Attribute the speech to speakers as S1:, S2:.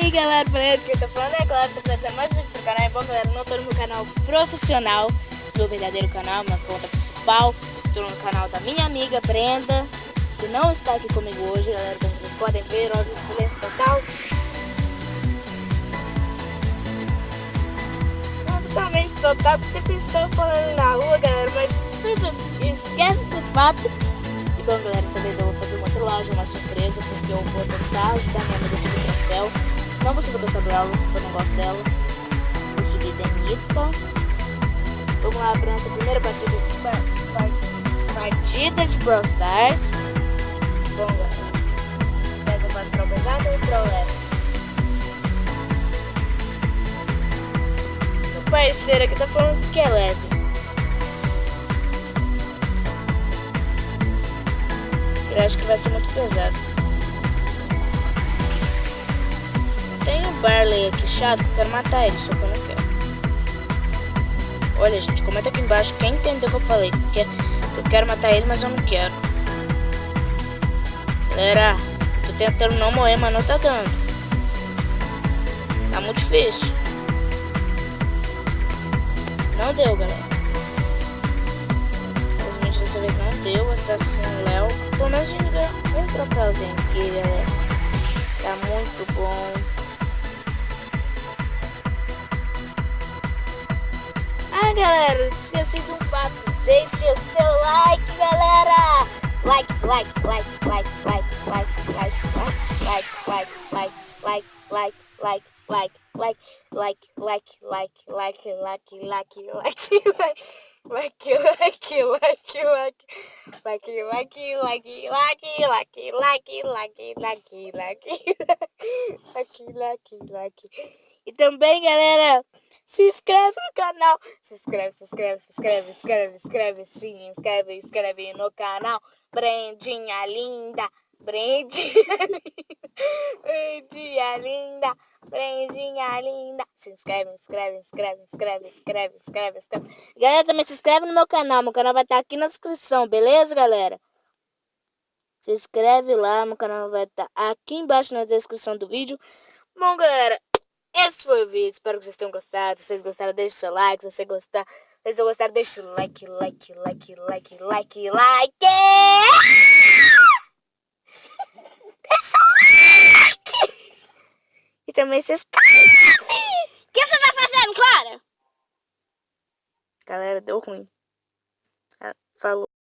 S1: aí galera, beleza? Quem tá falando é Clara, tô fazendo mais vídeo pro canal. É bom galera, não tô no meu canal profissional, meu verdadeiro canal, minha conta principal. Tô no canal da minha amiga Brenda, que não está aqui comigo hoje, galera. Como vocês podem ver, óbvio, silêncio total. Totalmente total, porque tem pessoa falando na rua, galera, mas esquece esse fato. E bom galera, dessa vez eu vou fazer uma trollagem, uma surpresa, porque eu vou tentar ajudar minha amiga a subir o troféu. Não vou subir sobre ela, porque eu não gosto dela. Vou subir Denita. Vamos lá para nossa primeira partida de Brawl Stars. Bom galera, será que eu faço troll pesado ou troll leve? Meu parceiro aqui tá falando que é leve. Eu acho que vai ser muito pesado. Tem um Barley aqui chato que eu quero matar ele, só que eu não quero. Olha gente, comenta aqui embaixo quem entendeu o que eu falei. Porque eu quero matar ele, mas eu não quero. Galera, tô tentando não morrer, mas não tá dando. Tá muito difícil. Não deu, galera. Infelizmente dessa vez não deu. Assassino Léo. Pelo menos a gente ganhou um troféuzinho aqui, galera. Tá muito bom. Ah, galera, esqueci de um fato. Deixe o seu like, galera. Like. E também, galera, se inscreve no canal. Se inscreve no canal. Brendinha linda. Brendinha linda. Se inscreve. Galera, também se inscreve no meu canal. Meu canal vai estar aqui na descrição, beleza, galera? Se inscreve lá, meu canal vai estar aqui embaixo na descrição do vídeo. Bom, galera, esse foi o vídeo. Espero que vocês tenham gostado. Se vocês gostaram, deixe seu like. Se você gostar, deixa o like. Deixa o like! E também se inscreve! O que você tá fazendo, Clara? Galera, deu ruim.